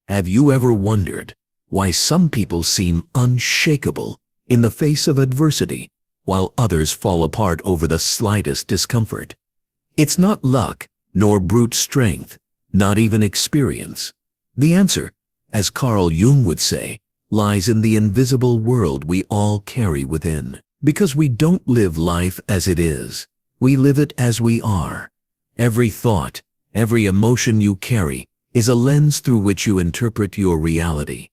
Have you ever wondered why some people seem unshakable in the face of adversity, while others fall apart over the slightest discomfort? It's not luck, nor brute strength, not even experience. The answer, as Carl Jung would say, lies in the invisible world we all carry within. Because we don't live life as it is, we live it as we are. Every thought, every emotion you carry, is a lens through which you interpret your reality.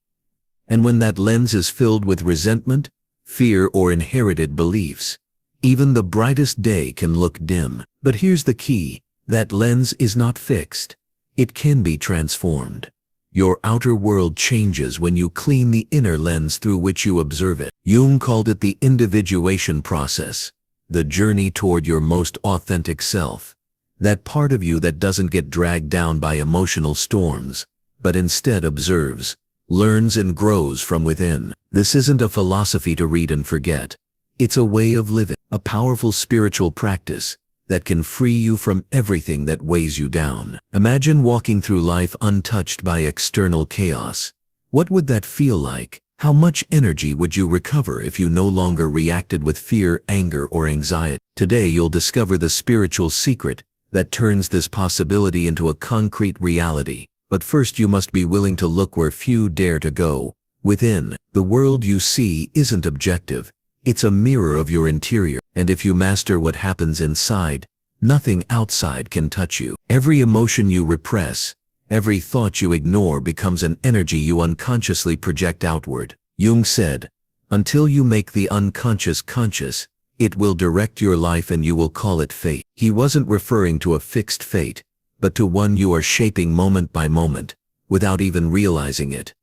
And when that lens is filled with resentment, fear, or inherited beliefs, even the brightest day can look dim. But here's the key: that lens is not fixed. It can be transformed. Your outer world changes when you clean the inner lens through which you observe it. Jung called it the individuation process, the journey toward your most authentic self. That part of you that doesn't get dragged down by emotional storms, but instead observes, learns, and grows from within. This isn't a philosophy to read and forget. It's a way of living, a powerful spiritual practice that can free you from everything that weighs you down. Imagine walking through life untouched by external chaos. What would that feel like? How much energy would you recover if you no longer reacted with fear, anger, or anxiety? Today you'll discover the spiritual secret that turns this possibility into a concrete reality. But first you must be willing to look where few dare to go. Within, the world you see isn't objective. It's a mirror of your interior. And if you master what happens inside, nothing outside can touch you. Every emotion you repress, every thought you ignore becomes an energy you unconsciously project outward. Jung said, "Until you make the unconscious conscious, it will direct your life and you will call it fate." He wasn't referring to a fixed fate, but to one you are shaping moment by moment, without even realizing it.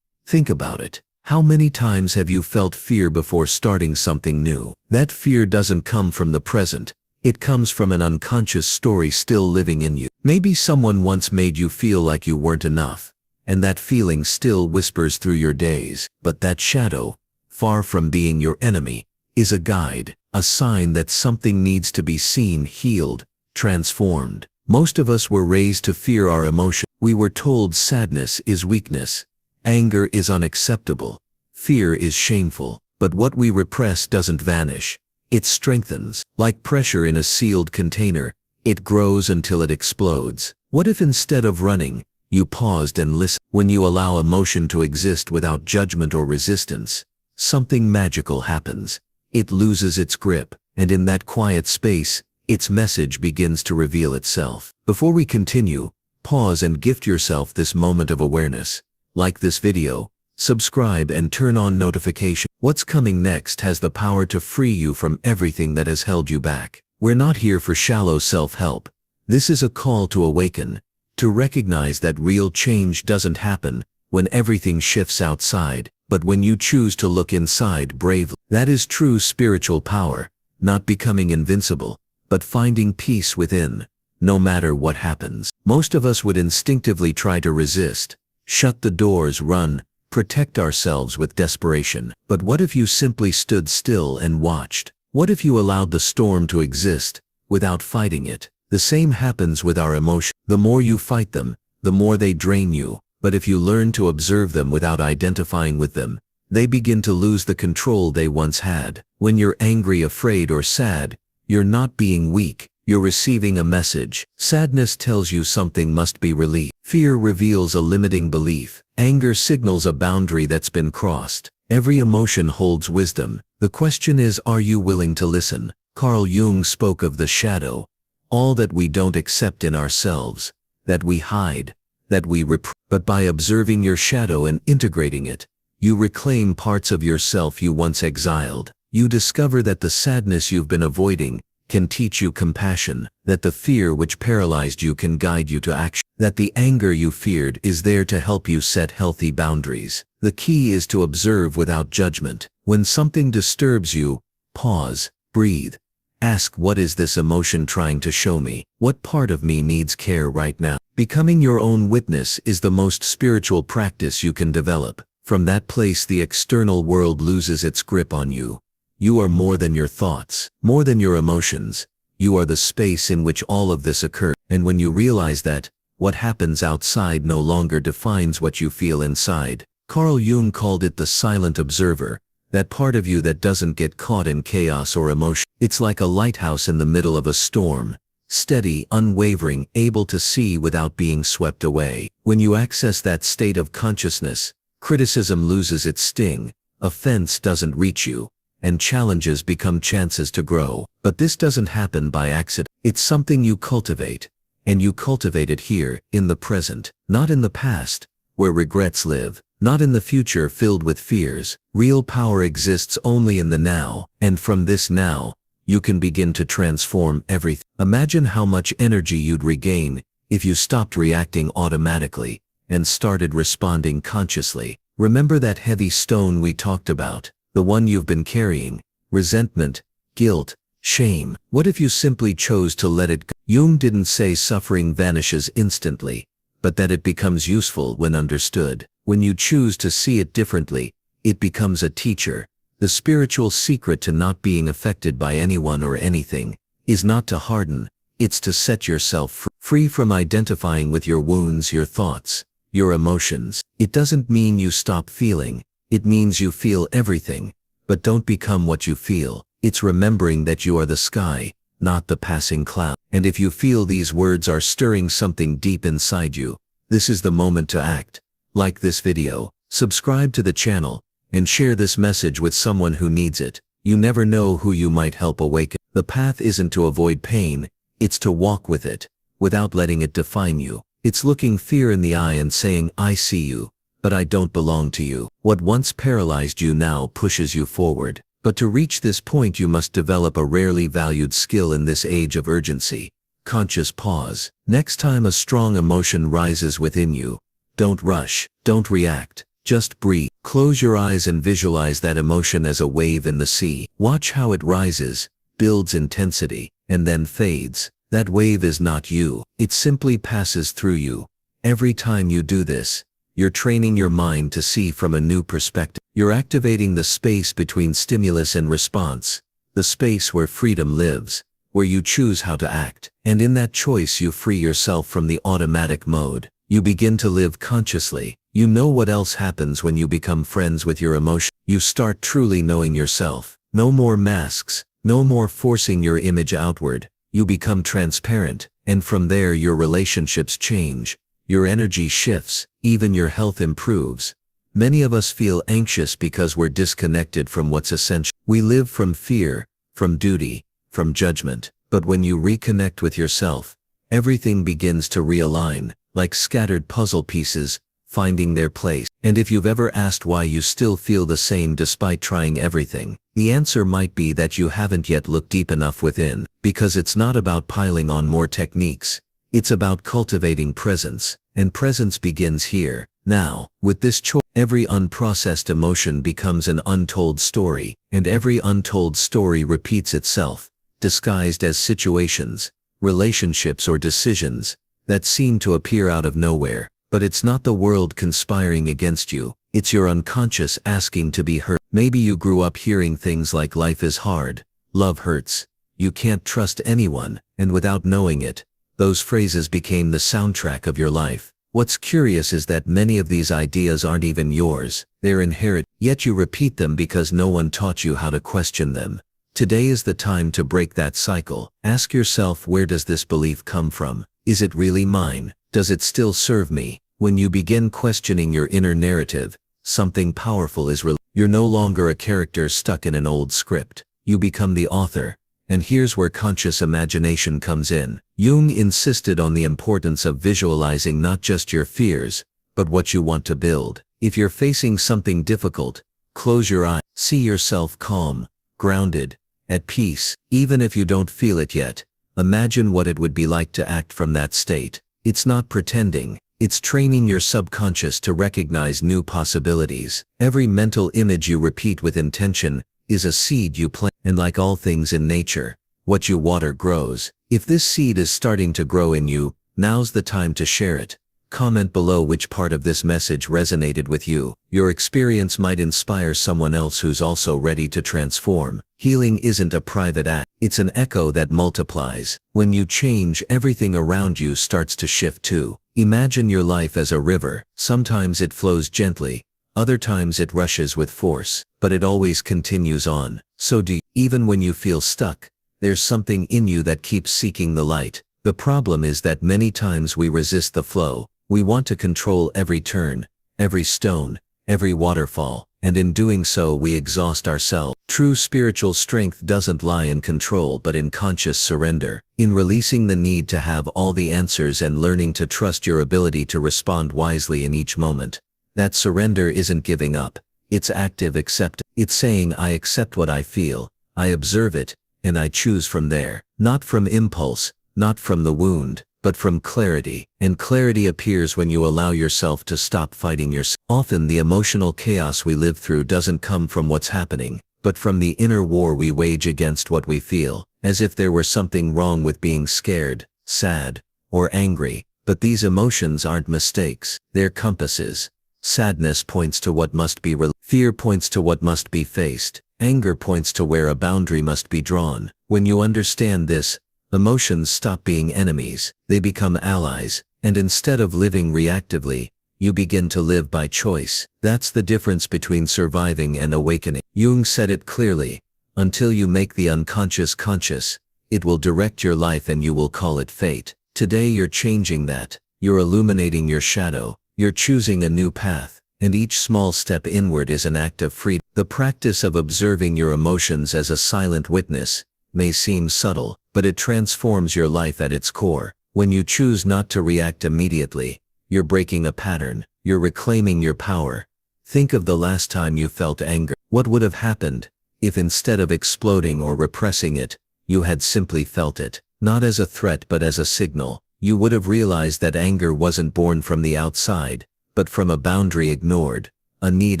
Think about it. How many times have you felt fear before starting something new? That fear doesn't come from the present. It comes from an unconscious story still living in you. Maybe someone once made you feel like you weren't enough, and that feeling still whispers through your days. But that shadow, far from being your enemy, is a guide, a sign that something needs to be seen, healed, transformed. Most of us were raised to fear our emotion. We were told sadness is weakness, anger is unacceptable, fear is shameful. But what we repress doesn't vanish. It strengthens. Like pressure in a sealed container, it grows until it explodes. What if instead of running, you paused and listened? When you allow emotion to exist without judgment or resistance, something magical happens. It loses its grip, and in that quiet space, its message begins to reveal itself. Before we continue, pause and gift yourself this moment of awareness. Like this video, subscribe and turn on notifications. What's coming next has the power to free you from everything that has held you back. We're not here for shallow self-help. This is a call to awaken, to recognize that real change doesn't happen when everything shifts outside, but when you choose to look inside bravely. That is true spiritual power, not becoming invincible, but finding peace within, no matter what happens. Most of us would instinctively try to resist, shut the doors, run, protect ourselves with desperation. But what if you simply stood still and watched? What if you allowed the storm to exist without fighting it? The same happens with our emotions. The more you fight them, the more they drain you. But if you learn to observe them without identifying with them, they begin to lose the control they once had. When you're angry, afraid, or sad, you're not being weak. You're receiving a message. Sadness tells you something must be released. Fear reveals a limiting belief. Anger signals a boundary that's been crossed. Every emotion holds wisdom. The question is, are you willing to listen? Carl Jung spoke of the shadow, all that we don't accept in ourselves, that we hide, that we repress. But by observing your shadow and integrating it, you reclaim parts of yourself you once exiled. You discover that the sadness you've been avoiding can teach you compassion, that the fear which paralyzed you can guide you to action, that the anger you feared is there to help you set healthy boundaries. The key is to observe without judgment. When something disturbs you, pause, breathe. Ask, what is this emotion trying to show me? What part of me needs care right now? Becoming your own witness is the most spiritual practice you can develop. From that place, the external world loses its grip on you. You are more than your thoughts, more than your emotions. You are the space in which all of this occurs. And when you realize that, What happens outside no longer defines what you feel inside. Carl Jung called it the silent observer, that part of you that doesn't get caught in chaos or emotion. It's like a lighthouse in the middle of a storm, steady, unwavering, able to see without being swept away. When you access that state of consciousness, criticism loses its sting, offense doesn't reach you, and challenges become chances to grow. But this doesn't happen by accident. It's something you cultivate, and you cultivate it here, in the present, not in the past, where regrets live, not in the future filled with fears. Real power exists only in the now, and from this now, you can begin to transform everything. Imagine how much energy you'd regain if you stopped reacting automatically and started responding consciously. Remember that heavy stone we talked about, the one you've been carrying, resentment, guilt, shame. What if you simply chose to let it go? Jung didn't say suffering vanishes instantly, but that it becomes useful when understood. When you choose to see it differently, it becomes a teacher. The spiritual secret to not being affected by anyone or anything is not to harden, it's to set yourself free from identifying with your wounds, your thoughts, your emotions. It doesn't mean you stop feeling, it means you feel everything, but don't become what you feel. It's remembering that you are the sky, not the passing cloud. And if you feel these words are stirring something deep inside you, this is the moment to act. Like this video, subscribe to the channel, and share this message with someone who needs it. You never know who you might help awaken. The path isn't to avoid pain, it's to walk with it, without letting it define you. It's looking fear in the eye and saying, I see you, but I don't belong to you. What once paralyzed you now pushes you forward. But to reach this point you must develop a rarely valued skill in this age of urgency. Conscious pause. Next time a strong emotion rises within you, don't rush, don't react, just breathe. Close your eyes and visualize that emotion as a wave in the sea. Watch how it rises, builds intensity, and then fades. That wave is not you, it simply passes through you. Every time you do this, you're training your mind to see from a new perspective. You're activating the space between stimulus and response, the space where freedom lives, where you choose how to act. And in that choice you free yourself from the automatic mode. You begin to live consciously. You know what else happens when you become friends with your emotion. You start truly knowing yourself. No more masks, no more forcing your image outward. You become transparent, and from there your relationships change. Your energy shifts, even your health improves. Many of us feel anxious because we're disconnected from what's essential. We live from fear, from duty, from judgment. But when you reconnect with yourself, everything begins to realign, like scattered puzzle pieces, finding their place. And if you've ever asked why you still feel the same despite trying everything, the answer might be that you haven't yet looked deep enough within. Because it's not about piling on more techniques. It's about cultivating presence, and presence begins here, now. With this choice, every unprocessed emotion becomes an untold story, and every untold story repeats itself, disguised as situations, relationships or decisions that seem to appear out of nowhere. But it's not the world conspiring against you, it's your unconscious asking to be heard. Maybe you grew up hearing things like life is hard, love hurts, you can't trust anyone, and without knowing it, those phrases became the soundtrack of your life. What's curious is that many of these ideas aren't even yours, they're inherited, yet you repeat them because no one taught you how to question them. Today is the time to break that cycle. Ask yourself, where does this belief come from? Is it really mine? Does it still serve me? When you begin questioning your inner narrative, something powerful is released. You're no longer a character stuck in an old script. You become the author. And here's where conscious imagination comes in. Jung insisted on the importance of visualizing not just your fears, but what you want to build. If you're facing something difficult, close your eyes. See yourself calm, grounded, at peace. Even if you don't feel it yet, imagine what it would be like to act from that state. It's not pretending, it's training your subconscious to recognize new possibilities. Every mental image you repeat with intention is a seed you plant. And like all things in nature, what you water grows. If this seed is starting to grow in you, now's the time to share it. Comment below which part of this message resonated with you. Your experience might inspire someone else who's also ready to transform. Healing isn't a private act, it's an echo that multiplies. When you change, everything around you starts to shift too. Imagine your life as a river. Sometimes it flows gently, other times it rushes with force, but it always continues on. So even when you feel stuck, there's something in you that keeps seeking the light. The problem is that many times we resist the flow. We want to control every turn, every stone, every waterfall, and in doing so we exhaust ourselves. True spiritual strength doesn't lie in control but in conscious surrender, in releasing the need to have all the answers and learning to trust your ability to respond wisely in each moment. That surrender isn't giving up, it's active acceptance. It's saying I accept what I feel, I observe it, and I choose from there, not from impulse, not from the wound, but from clarity. And clarity appears when you allow yourself to stop fighting yourself. Often the emotional chaos we live through doesn't come from what's happening, but from the inner war we wage against what we feel, as if there were something wrong with being scared, sad, or angry. But these emotions aren't mistakes, they're compasses. Sadness points to what must be fear points to what must be faced, anger points to where a boundary must be drawn. When you understand this, emotions stop being enemies, they become allies, and instead of living reactively, you begin to live by choice. That's the difference between surviving and awakening. Jung said it clearly, until you make the unconscious conscious, it will direct your life and you will call it fate. Today you're changing that, you're illuminating your shadow, you're choosing a new path, and each small step inward is an act of freedom. The practice of observing your emotions as a silent witness may seem subtle, but it transforms your life at its core. When you choose not to react immediately, you're breaking a pattern, you're reclaiming your power. Think of the last time you felt anger. What would have happened if instead of exploding or repressing it, you had simply felt it, not as a threat but as a signal? You would have realized that anger wasn't born from the outside, but from a boundary ignored, a need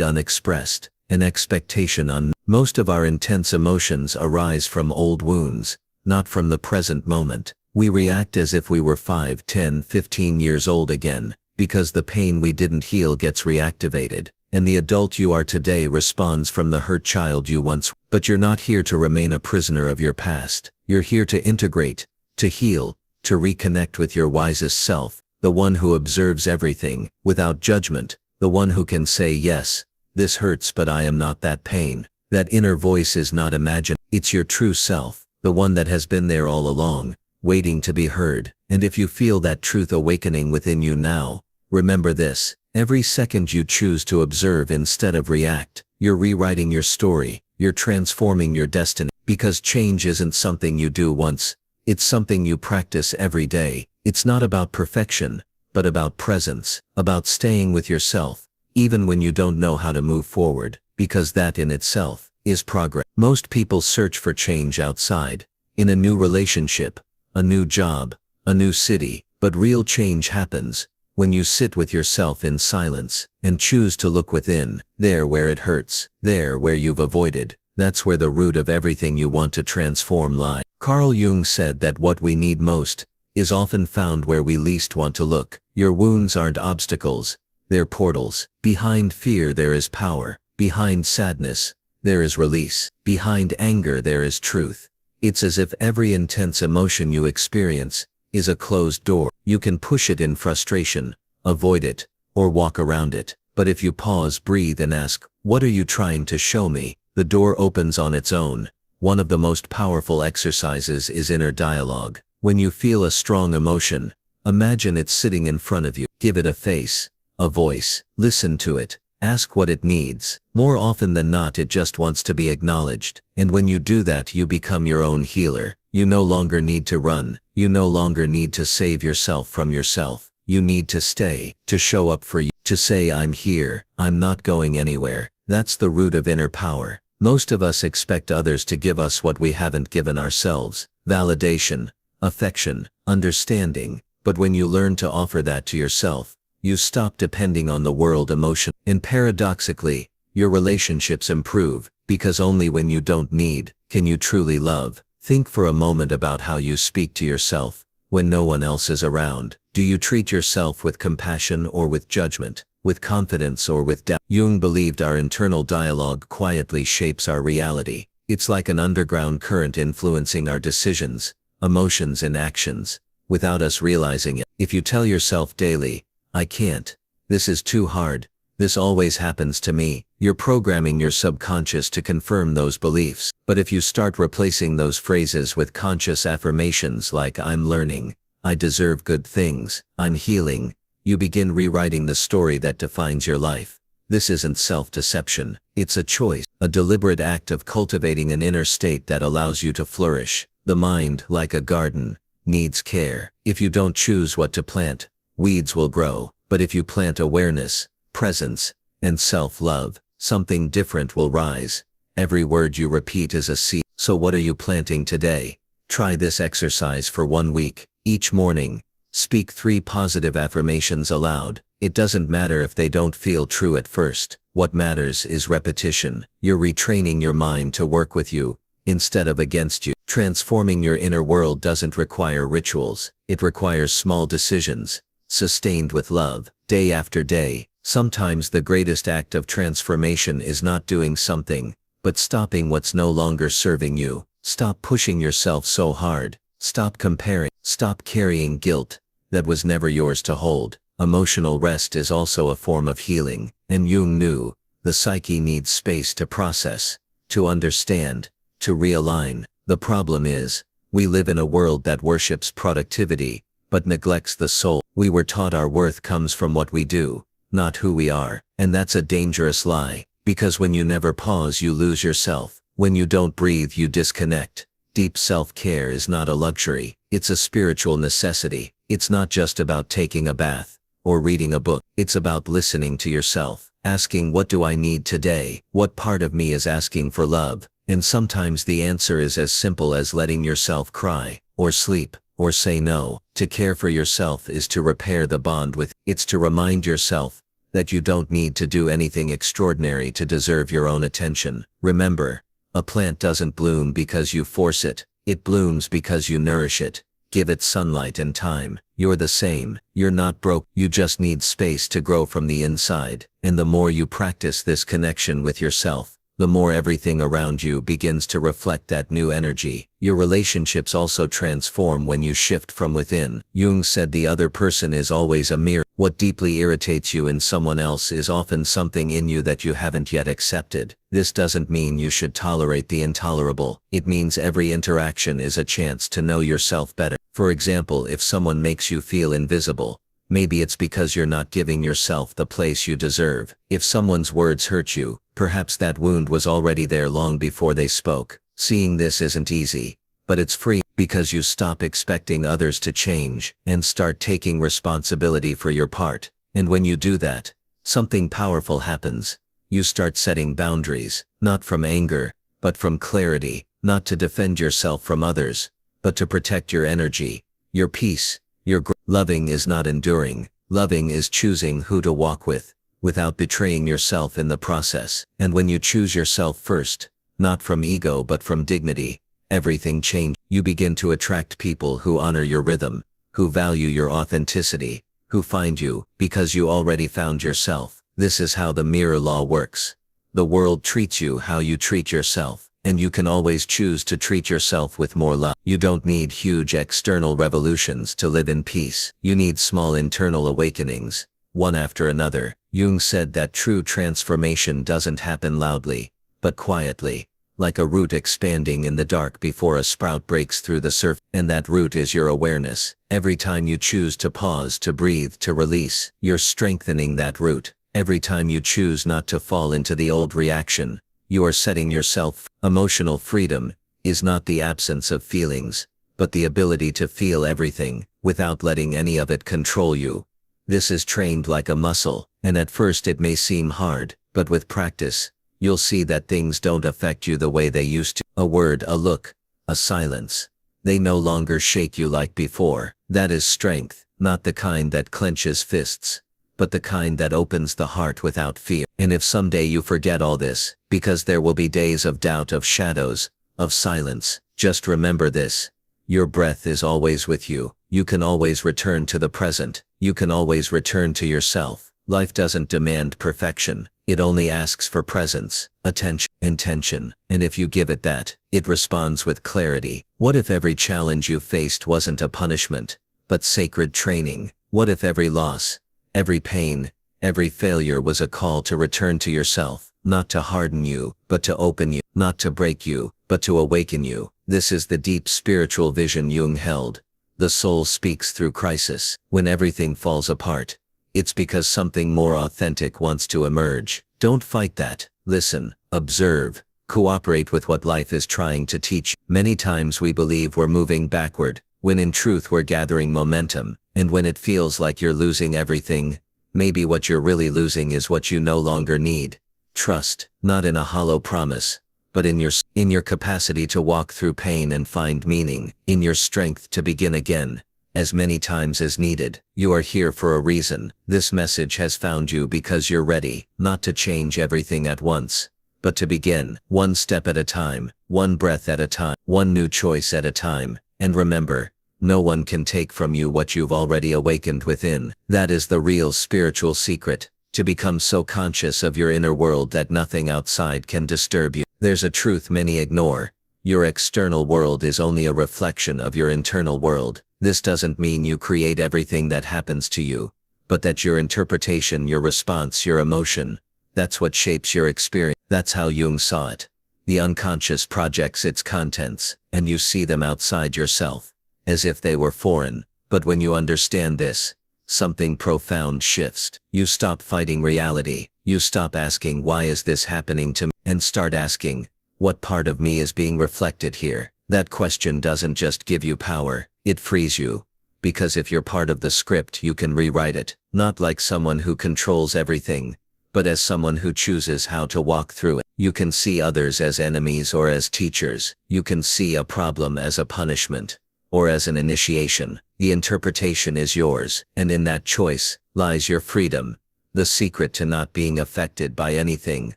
unexpressed, an expectation Most of our intense emotions arise from old wounds, not from the present moment. We react as if we were 5, 10, 15 years old again, because the pain we didn't heal gets reactivated, and the adult you are today responds from the hurt child you once were. But you're not here to remain a prisoner of your past. You're here to integrate, to heal, to reconnect with your wisest self, the one who observes everything, without judgment, the one who can say yes, this hurts but I am not that pain. That inner voice is not imagined, it's your true self, the one that has been there all along, waiting to be heard. And if you feel that truth awakening within you now, remember this, every second you choose to observe instead of react, you're rewriting your story, you're transforming your destiny. Because change isn't something you do once, it's something you practice every day. It's not about perfection, but about presence, about staying with yourself, even when you don't know how to move forward, because that in itself is progress. Most people search for change outside, in a new relationship, a new job, a new city, but real change happens when you sit with yourself in silence and choose to look within, there where it hurts, there where you've avoided. That's where the root of everything you want to transform lies. Carl Jung said that what we need most is often found where we least want to look. Your wounds aren't obstacles, they're portals. Behind fear there is power. Behind sadness, there is release. Behind anger there is truth. It's as if every intense emotion you experience is a closed door. You can push it in frustration, avoid it, or walk around it. But if you pause, breathe and ask, what are you trying to show me? The door opens on its own. One of the most powerful exercises is inner dialogue. When you feel a strong emotion, imagine it sitting in front of you. Give it a face, a voice. Listen to it. Ask what it needs. More often than not, it just wants to be acknowledged. And when you do that, you become your own healer. You no longer need to run. You no longer need to save yourself from yourself. You need to stay, to show up for you, to say I'm here, I'm not going anywhere. That's the root of inner power. Most of us expect others to give us what we haven't given ourselves. Validation, affection, understanding. But when you learn to offer that to yourself, you stop depending on the world emotion. And paradoxically, your relationships improve, because only when you don't need, can you truly love. Think for a moment about how you speak to yourself when no one else is around. Do you treat yourself with compassion or with judgment, with confidence or with doubt? Jung believed our internal dialogue quietly shapes our reality. It's like an underground current influencing our decisions, emotions and actions. without us realizing it. If you tell yourself daily, "I can't. This is too hard. This always happens to me," you're programming your subconscious to confirm those beliefs. But if you start replacing those phrases with conscious affirmations like "I'm learning," "I deserve good things," "I'm healing," you begin rewriting the story that defines your life. This isn't self-deception. It's a choice, a deliberate act of cultivating an inner state that allows you to flourish. The mind, like a garden, needs care. If you don't choose what to plant, weeds will grow. But if you plant awareness, presence, and self-love, something different will rise. Every word you repeat is a seed. So what are you planting today? Try this exercise for 1 week. Each morning, speak 3 positive affirmations aloud. It doesn't matter if they don't feel true at first. What matters is repetition. You're retraining your mind to work with you, instead of against you. Transforming your inner world doesn't require rituals. It requires small decisions, sustained with love, day after day. Sometimes the greatest act of transformation is not doing something, but stopping what's no longer serving you. Stop pushing yourself so hard. Stop comparing. Stop carrying guilt that was never yours to hold. Emotional rest is also a form of healing, and Jung knew the psyche needs space to process, to understand, to realign. The problem is, we live in a world that worships productivity, but neglects the soul. We were taught our worth comes from what we do, not who we are. And that's a dangerous lie, because when you never pause, you lose yourself. When you don't breathe, you disconnect. Deep self-care is not a luxury, it's a spiritual necessity. It's not just about taking a bath or reading a book. It's about listening to yourself, asking, what do I need today? What part of me is asking for love? And sometimes the answer is as simple as letting yourself cry, or sleep, or say no. To care for yourself is to repair the bond with. It's to remind yourself that you don't need to do anything extraordinary to deserve your own attention. Remember, a plant doesn't bloom because you force it. It blooms because you nourish it. Give it sunlight and time. You're the same. You're not broke. You just need space to grow from the inside. And the more you practice this connection with yourself, the more everything around you begins to reflect that new energy. Your relationships also transform when you shift from within. Jung said the other person is always a mirror. What deeply irritates you in someone else is often something in you that you haven't yet accepted. This doesn't mean you should tolerate the intolerable. It means every interaction is a chance to know yourself better. For example, if someone makes you feel invisible, maybe it's because you're not giving yourself the place you deserve. If someone's words hurt you, perhaps that wound was already there long before they spoke. Seeing this isn't easy, but it's free, because you stop expecting others to change and start taking responsibility for your part. And when you do that, something powerful happens. You start setting boundaries, not from anger, but from clarity, not to defend yourself from others, but to protect your energy, your peace, your growth. Loving is not enduring. Loving is choosing who to walk with, without betraying yourself in the process. And when you choose yourself first, not from ego but from dignity, everything changes. You begin to attract people who honor your rhythm, who value your authenticity, who find you because you already found yourself. This is how the mirror law works. The world treats you how you treat yourself, and you can always choose to treat yourself with more love. You don't need huge external revolutions to live in peace. You need small internal awakenings, one after another. Jung said that true transformation doesn't happen loudly, but quietly, like a root expanding in the dark before a sprout breaks through the surface. And that root is your awareness. Every time you choose to pause, to breathe, to release, you're strengthening that root. Every time you choose not to fall into the old reaction, you are setting yourself free. Emotional freedom is not the absence of feelings, but the ability to feel everything, without letting any of it control you. This is trained like a muscle, and at first it may seem hard, but with practice, you'll see that things don't affect you the way they used to. A word, a look, a silence. They no longer shake you like before. That is strength, not the kind that clenches fists, but the kind that opens the heart without fear. And if someday you forget all this, because there will be days of doubt, of shadows, of silence, just remember this. Your breath is always with you. You can always return to the present. You can always return to yourself. Life doesn't demand perfection. It only asks for presence, attention, intention. And if you give it that, it responds with clarity. What if every challenge you faced wasn't a punishment, but sacred training. What if every loss, every pain, every failure was a call to return to yourself, not to harden you, but to open you, not to break you, but to awaken you? This is the deep spiritual vision Jung held. The soul speaks through crisis. When everything falls apart, it's because something more authentic wants to emerge. Don't fight that. Listen, observe, cooperate with what life is trying to teach. Many times we believe we're moving backward, when in truth we're gathering momentum. And when it feels like you're losing everything, maybe what you're really losing is what you no longer need. Trust, not in a hollow promise, but in your capacity to walk through pain and find meaning, in your strength to begin again, as many times as needed. You are here for a reason. This message has found you because you're ready, not to change everything at once, but to begin, one step at a time, one breath at a time, one new choice at a time. And remember, no one can take from you what you've already awakened within. That is the real spiritual secret, to become so conscious of your inner world that nothing outside can disturb you. There's a truth many ignore. Your external world is only a reflection of your internal world. This doesn't mean you create everything that happens to you, but that your interpretation, your response, your emotion, that's what shapes your experience. That's how Jung saw it. The unconscious projects its contents, and you see them outside yourself, as if they were foreign. But when you understand this, something profound shifts. You stop fighting reality. You stop asking, why is this happening to me? And start asking, what part of me is being reflected here? That question doesn't just give you power, it frees you. Because if you're part of the script, you can rewrite it, not like someone who controls everything, but as someone who chooses how to walk through it. You can see others as enemies or as teachers. You can see a problem as a punishment, or as an initiation. The interpretation is yours, and in that choice lies your freedom. The secret to not being affected by anything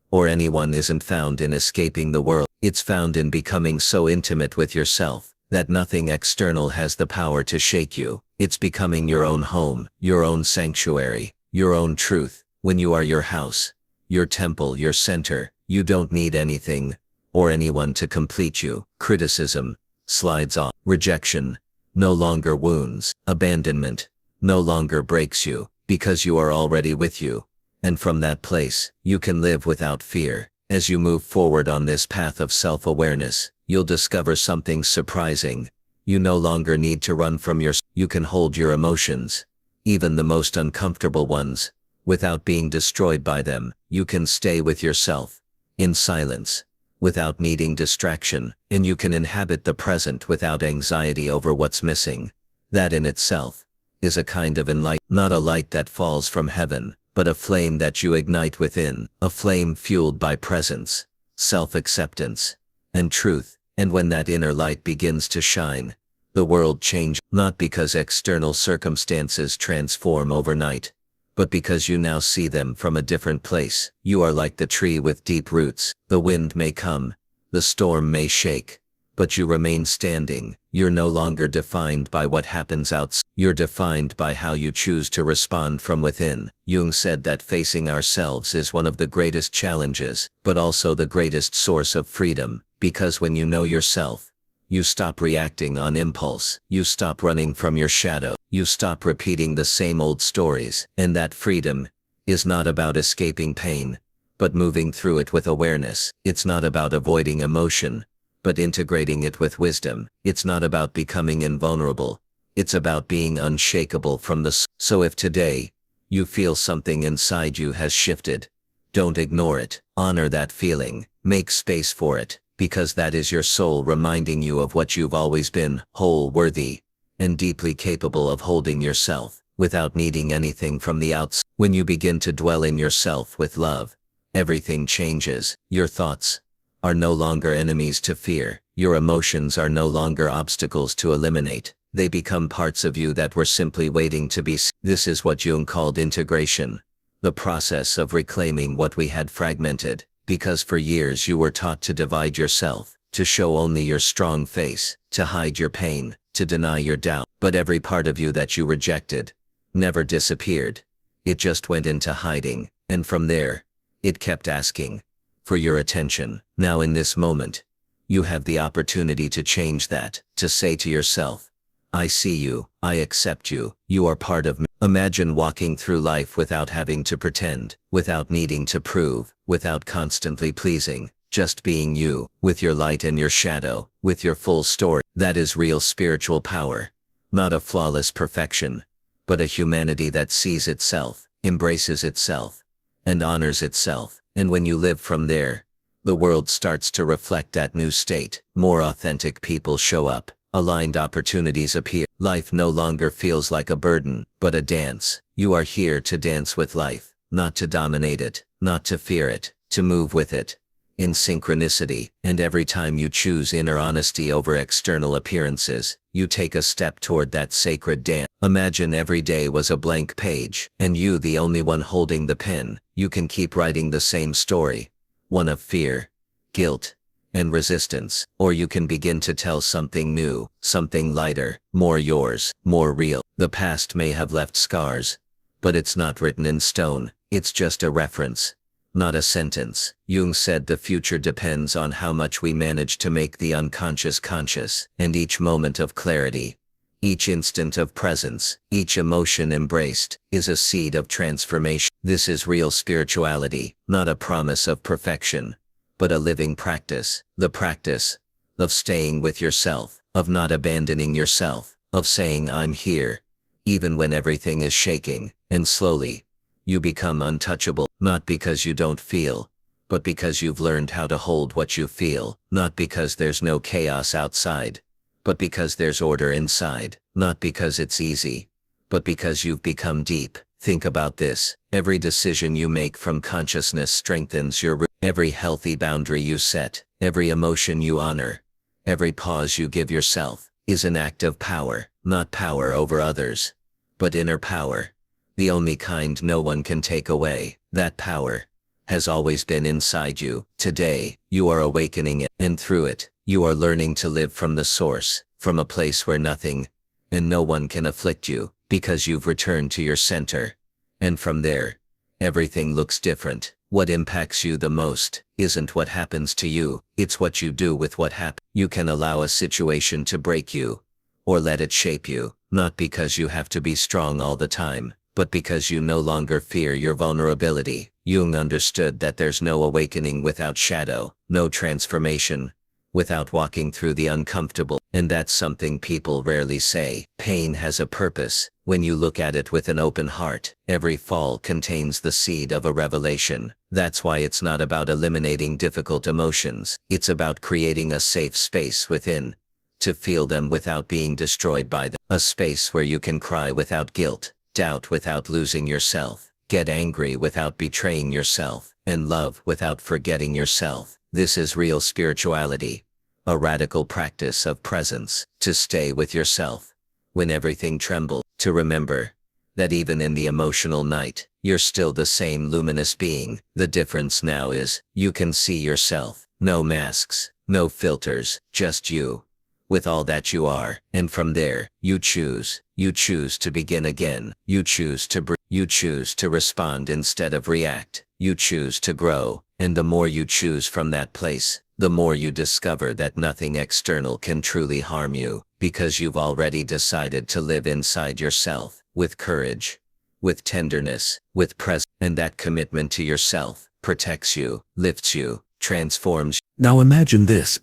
or anyone isn't found in escaping the world. It's found in becoming so intimate with yourself that nothing external has the power to shake you. It's becoming your own home, your own sanctuary, your own truth. When you are your house, your temple, your center, you don't need anything or anyone to complete you. Criticism slides off. Rejection no longer wounds. Abandonment no longer breaks you, because you are already with you. And from that place, you can live without fear. As you move forward on this path of self-awareness, you'll discover something surprising. You no longer need to run from you can hold your emotions, even the most uncomfortable ones, without being destroyed by them. You can stay with yourself, in silence, without needing distraction, and you can inhabit the present without anxiety over what's missing. That in itself is a kind of enlightenment, not a light that falls from heaven, but a flame that you ignite within, a flame fueled by presence, self-acceptance, and truth. And when that inner light begins to shine, the world changes, not because external circumstances transform overnight, but because you now see them from a different place. You are like the tree with deep roots. The wind may come, the storm may shake, but you remain standing. You're no longer defined by what happens outside. You're defined by how you choose to respond from within. Jung said that facing ourselves is one of the greatest challenges, but also the greatest source of freedom, because when you know yourself, you stop reacting on impulse. You stop running from your shadow. You stop repeating the same old stories. And that freedom is not about escaping pain, but moving through it with awareness. It's not about avoiding emotion, but integrating it with wisdom. It's not about becoming invulnerable. It's about being unshakable from the So if today you feel something inside you has shifted, don't ignore it. Honor that feeling. Make space for it, because that is your soul reminding you of what you've always been: whole, worthy, and deeply capable of holding yourself without needing anything from the outside. When you begin to dwell in yourself with love, everything changes. Your thoughts are no longer enemies to fear. Your emotions are no longer obstacles to eliminate. They become parts of you that were simply waiting to be. This is what Jung called integration, the process of reclaiming what we had fragmented, because for years you were taught to divide yourself, to show only your strong face, to hide your pain, to deny your doubt. But every part of you that you rejected never disappeared. It just went into hiding, and from there, it kept asking for your attention. Now in this moment, you have the opportunity to change that, to say to yourself, I see you, I accept you, you are part of me. Imagine walking through life without having to pretend, without needing to prove, without constantly pleasing, just being you, with your light and your shadow, with your full story. That is real spiritual power. Not a flawless perfection, but a humanity that sees itself, embraces itself, and honors itself. And when you live from there, the world starts to reflect that new state. More authentic people show up. Aligned opportunities appear. Life no longer feels like a burden, but a dance. You are here to dance with life, not to dominate it, not to fear it, to move with it, in synchronicity. And every time you choose inner honesty over external appearances, you take a step toward that sacred dance. Imagine every day was a blank page, and you the only one holding the pen. You can keep writing the same story, one of fear, guilt, and resistance, or you can begin to tell something new, something lighter, more yours, more real. The past may have left scars, but it's not written in stone. It's just a reference, not a sentence. Jung said the future depends on how much we manage to make the unconscious conscious, and each moment of clarity, each instant of presence, each emotion embraced, is a seed of transformation. This is real spirituality, not a promise of perfection, but a living practice. The practice of staying with yourself, of not abandoning yourself, of saying I'm here, even when everything is shaking. And slowly, you become untouchable, not because you don't feel, but because you've learned how to hold what you feel. Not because there's no chaos outside, but because there's order inside. Not because it's easy, but because you've become deep. Think about this. Every decision you make from consciousness strengthens your root. Every healthy boundary you set, every emotion you honor, every pause you give yourself, is an act of power. Not power over others, but inner power. The only kind no one can take away. That power has always been inside you. Today, you are awakening it, and through it, you are learning to live from the source, from a place where nothing and no one can afflict you, because you've returned to your center. And from there, everything looks different. What impacts you the most isn't what happens to you, it's what you do with what happens. You can allow a situation to break you, or let it shape you, not because you have to be strong all the time, but because you no longer fear your vulnerability. Jung understood that there's no awakening without shadow, no transformation without walking through the uncomfortable. And that's something people rarely say. Pain has a purpose. When you look at it with an open heart, every fall contains the seed of a revelation. That's why it's not about eliminating difficult emotions. It's about creating a safe space within, to feel them without being destroyed by them. A space where you can cry without guilt, doubt without losing yourself, get angry without betraying yourself, and love without forgetting yourself. This is real spirituality, a radical practice of presence, to stay with yourself when everything trembles, to remember that even in the emotional night, you're still the same luminous being. The difference now is, you can see yourself. No masks, no filters, just you, with all that you are. And from there, you choose to begin again. You choose to breathe. You choose to respond instead of react. You choose to grow. And the more you choose from that place, the more you discover that nothing external can truly harm you, because you've already decided to live inside yourself, with courage, with tenderness, with presence. And that commitment to yourself protects you, lifts you, transforms. Now imagine this.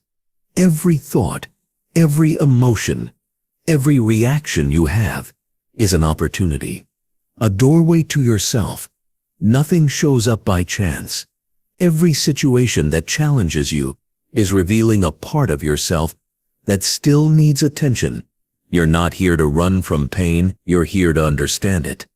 Every thought, every emotion, every reaction you have is an opportunity, a doorway to yourself. Nothing shows up by chance. Every situation that challenges you is revealing a part of yourself that still needs attention. You're not here to run from pain, you're here to understand it,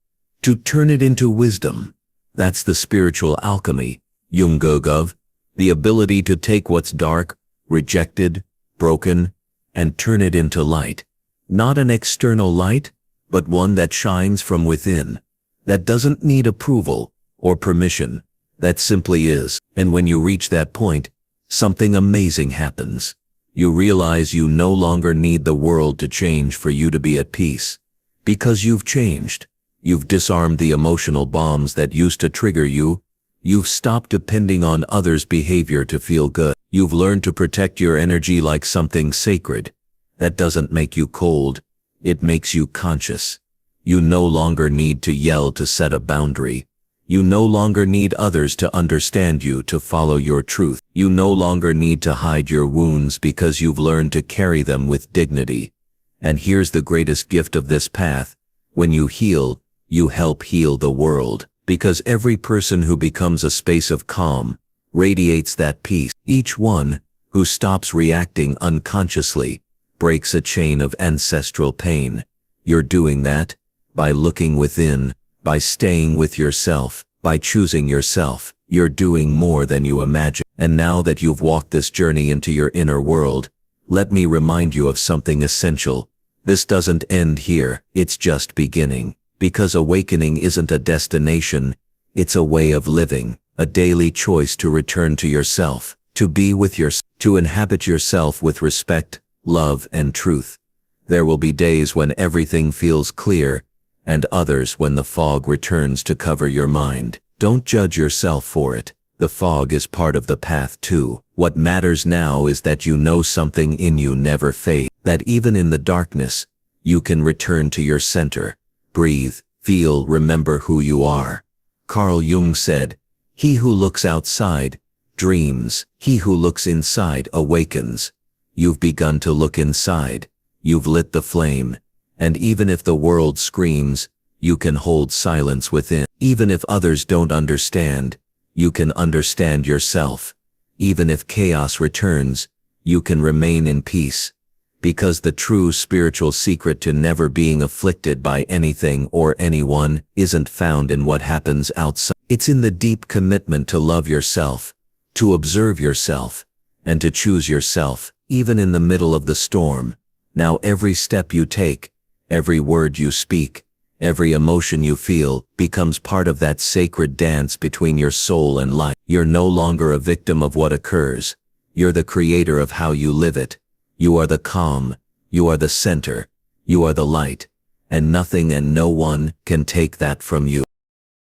to turn it into wisdom. That's the spiritual alchemy Jung spoke of, the ability to take what's dark, rejected, broken, and turn it into light. Not an external light, but one that shines from within, that doesn't need approval or permission, that simply is. And when you reach that point, something amazing happens. You realize you no longer need the world to change for you to be at peace. Because you've changed. You've disarmed the emotional bombs that used to trigger you. You've stopped depending on others' behavior to feel good. You've learned to protect your energy like something sacred that doesn't make you cold. It makes you conscious. You no longer need to yell to set a boundary. You no longer need others to understand you to follow your truth. You no longer need to hide your wounds because you've learned to carry them with dignity. And here's the greatest gift of this path. When you heal, you help heal the world. Because every person who becomes a space of calm radiates that peace. Each one who stops reacting unconsciously breaks a chain of ancestral pain. You're doing that by looking within, by staying with yourself, by choosing yourself. You're doing more than you imagine. And now that you've walked this journey into your inner world, let me remind you of something essential. This doesn't end here, it's just beginning. Because awakening isn't a destination, it's a way of living, a daily choice to return to yourself, to be with yourself, to inhabit yourself with respect, love, and truth. There will be days when everything feels clear, and others when the fog returns to cover your mind. Don't judge yourself for it. The fog is part of the path too. What matters now is that you know something in you never fades, that even in the darkness, you can return to your center. Breathe, feel, remember who you are. Carl Jung said, "He who looks outside dreams. He who looks inside awakens." You've begun to look inside. You've lit the flame. And even if the world screams, you can hold silence within. Even if others don't understand, you can understand yourself. Even if chaos returns, you can remain in peace. Because the true spiritual secret to never being afflicted by anything or anyone isn't found in what happens outside. It's in the deep commitment to love yourself, to observe yourself, and to choose yourself, even in the middle of the storm. Now every step you take, every word you speak, every emotion you feel becomes part of that sacred dance between your soul and life. You're no longer a victim of what occurs. You're the creator of how you live it. You are the calm, you are the center, you are the light, and nothing and no one can take that from you.